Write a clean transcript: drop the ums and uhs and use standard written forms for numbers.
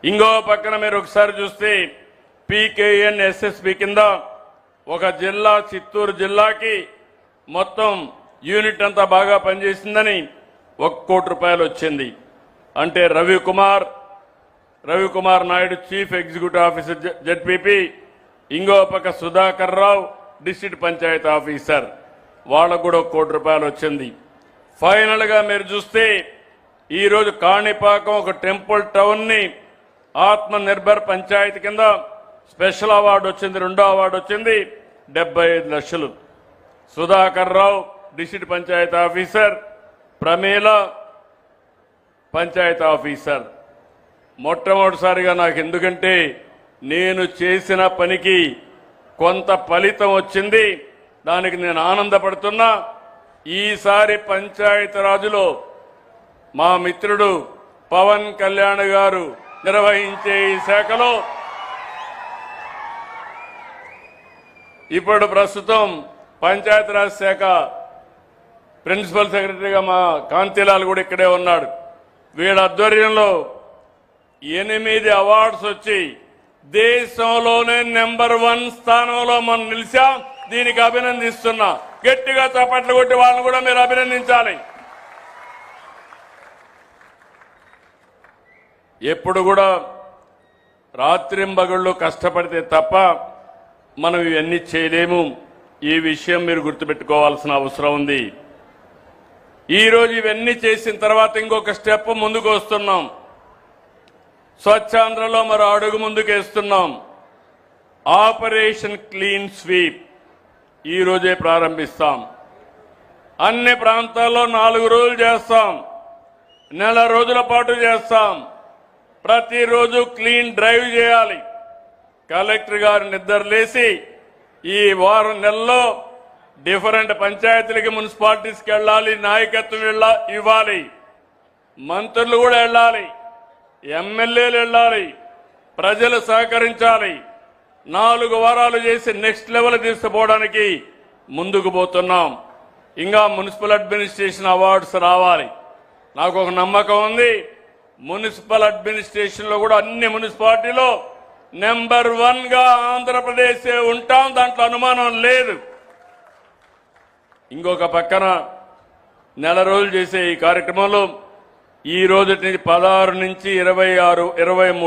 ఇంకో పక్కన మీరు ఒకసారి చూస్తే పీకేఎన్ ఎస్ఎస్పి కింద ఒక జిల్లా చిత్తూరు జిల్లాకి మొత్తం యూనిట్ అంతా బాగా పనిచేసిందని 1 కోటి రూపాయలు వచ్చింది. అంటే Ravikumar Naidu chief executive officer ZPP, ఇంకో పక్క సుధాకర్ రావు డిస్ట్రిక్ట్ పంచాయతీ ఆఫీసర్, వాళ్ళకు కూడా 1 కోటి రూపాయలు వచ్చింది. ఫైనల్ గా మీరు చూస్తే ఈరోజు కాణిపాకం ఒక టెంపుల్ టౌన్ ని ఆత్మ నిర్భర్ పంచాయతీ కింద స్పెషల్ అవార్డు వచ్చింది, 2వ అవార్డు వచ్చింది, 75 లక్షలు. Sudhakar Rao district panchayat officer, Pramila panchayat officer. మొట్టమొదటిసారిగా నాకు ఎందుకంటే నేను చేసిన పనికి కొంత ఫలితం వచ్చింది, దానికి నేను ఆనందపడుతున్నా. ఈసారి పంచాయతీరాజులో మా మిత్రుడు పవన్ కళ్యాణ్ గారు నిర్వహించే ఈ శాఖలో ఇప్పుడు ప్రస్తుతం పంచాయతీరాజ్ శాఖ ప్రిన్సిపల్ సెక్రటరీగా మా కాంతిలాల్ కూడా ఇక్కడే ఉన్నాడు. వీళ్ళ ఆధ్వర్యంలో 8 అవార్డ్స్ వచ్చి దేశంలోనే నెంబర్ 1 స్థానంలో మనం నిలిచాం. దీనికి అభినందిస్తున్నా. గట్టిగా చప్పట్లు కొట్టి వాళ్ళని కూడా మీరు అభినందించాలి. ఎప్పుడు కూడా రాత్రింబగళ్ళు కష్టపడితే తప్ప మనం ఇవన్నీ చేయలేము. ఈ విషయం మీరు గుర్తుపెట్టుకోవాల్సిన అవసరం ఉంది. ఈరోజు ఇవన్నీ చేసిన తర్వాత ఇంకొక స్టెప్ ముందుకు వస్తున్నాం. స్వచ్ఛాంధ్రలో మరో అడుగు ముందుకేస్తున్నాం. ఆపరేషన్ క్లీన్ స్వీప్ ఈ రోజే ప్రారంభిస్తాం. అన్ని ప్రాంతాల్లో 4 రోజులు చేస్తాం, నెల రోజుల పాటు చేస్తాం. ప్రతిరోజు క్లీన్ డ్రైవ్ చేయాలి. కలెక్టర్ గారు నిద్రలేసి ఈ వారం నెలలో డిఫరెంట్ పంచాయతీలకి మున్సిపాలిటీస్కి వెళ్ళాలి, నాయకత్వం ఇవ్వాలి, మంత్రులు కూడా వెళ్ళాలి, ఎమ్మెల్యేలు వెళ్ళాలి, ప్రజలు సహకరించాలి. 4 వారాలు చేసి నెక్స్ట్ లెవెల్ తీసుకుపోవడానికి ముందుకు పోతున్నాం. ఇంకా మున్సిపల్ అడ్మినిస్ట్రేషన్ అవార్డ్స్ రావాలి. నాకు ఒక నమ్మకం ఉంది, మున్సిపల్ అడ్మినిస్ట్రేషన్ లో కూడా అన్ని మున్సిపాలిటీలో నెంబర్ 1 గా ఆంధ్రప్రదేశ్ ఉంటాం, దాంట్లో అనుమానం లేదు. ఇంకొక పక్కన నెల రోజులు చేసే ఈ కార్యక్రమంలో ఈ రోజు 16 నుంచి 26, 23